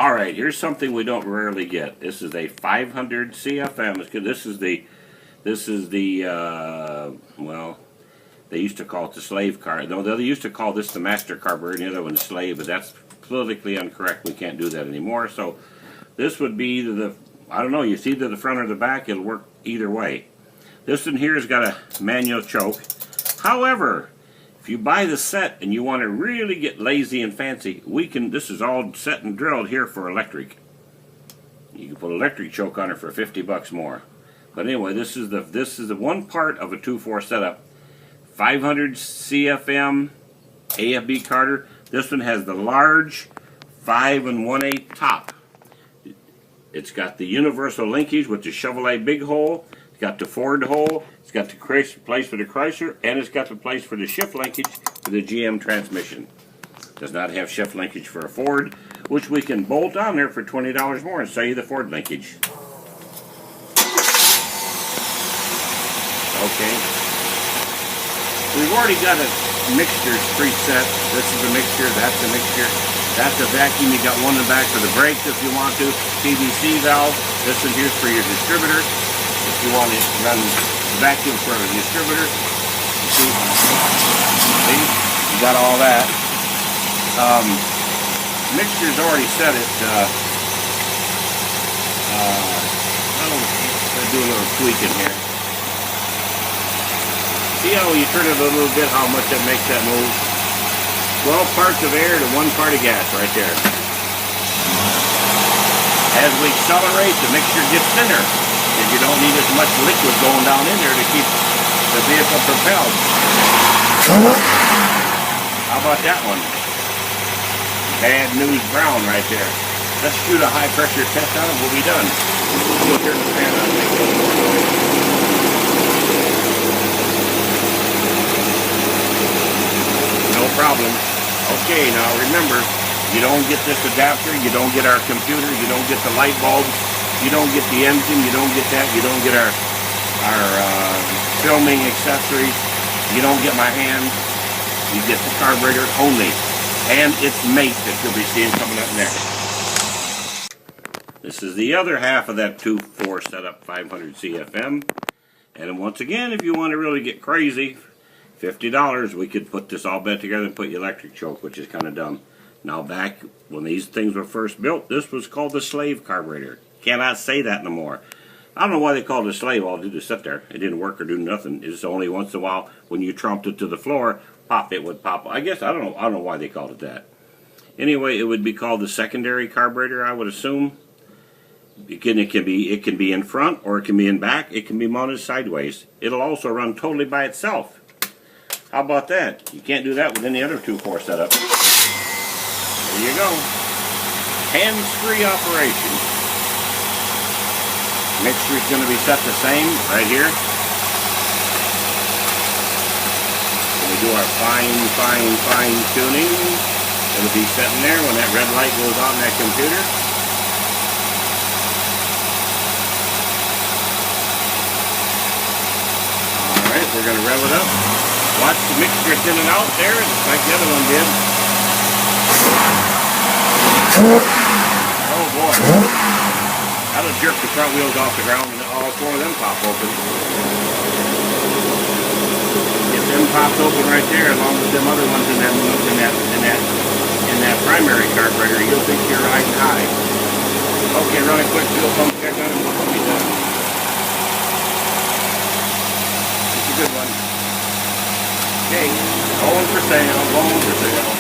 Alright, here's something we don't rarely get. This is a 500 CFM. This is the well, they used to call it the slave car. No, they used to call this the master carburetor and the other one the slave, but that's politically incorrect. We can't do that anymore. So this would be the, I don't know, you see either the front or the back, it'll work either way. This one here has got a manual choke. However, if you buy the set and you want to really get lazy and fancy, this is all set and drilled here for electric. You can put electric choke on it for 50 bucks more. But anyway, this is the one part of a 2.4 setup. 500 CFM AFB carter. This one has the large 5 1/8 top. It's got the universal linkage with the Chevrolet big hole. It's got the Ford hole. It's got the place for the Chrysler, and it's got the place for the shift linkage for the GM transmission. Does not have shift linkage for a Ford, which we can bolt on there for $20 more and sell you the Ford linkage. Okay. We've already got a mixture preset. This is a mixture, that's a mixture. That's a vacuum. You got one in the back for the brakes if you want to. PVC valve. This one here's for your distributor. If you want to run vacuum for a distributor. See? You got all that. Mixture's already set at I'll do a little tweaking here. See how you turn it a little bit, how much that makes that move? 12 parts of air to 1 part of gas right there. As we accelerate, the mixture gets thinner, and you don't need as much liquid going down in there to keep the vehicle propelled. How about that one? Bad news brown right there. Let's shoot a high pressure test on it, we'll be done. We'll turn the fan on and make it a little more noise. No problem. Okay, now remember, you don't get this adapter, you don't get our computer, you don't get the light bulbs, you don't get the engine, you don't get that, you don't get our filming accessories, you don't get my hand, you get the carburetor only, and its mate that you'll be seeing coming up next. This is the other half of that 2.4 setup 500 CFM, and once again, if you want to really get crazy, $50, we could put this all back together and put the electric choke, which is kind of dumb. Now back when these things were first built, this was called the slave carburetor. Cannot say that no more. I don't know why they called it a slave. All it did was sit there. It didn't work or do nothing. It's only once in a while when you trumped it to the floor, pop, it would pop. I guess I don't know why they called it that. Anyway, it would be called the secondary carburetor, I would assume. It can be in front or it can be in back. It can be mounted sideways. It'll also run totally by itself. How about that? You can't do that with any other 2.4 setup. There you go. Hands-free operation. Mixture is going to be set the same right here. When we do our fine tuning, it'll be sitting there when that red light goes on in that computer. Alright, we're going to rev it up. Watch the mixture thinning out there, just like the other one did. Oh boy. That'll jerk the front wheels off the ground and all 4 of them pop open. Get them popped open right there, along with them other ones in that primary carburetor, you'll think you're riding high. Okay, run a quick fuel pump check on it and we'll be done. It's a good one. Okay, going for sale, going for sale.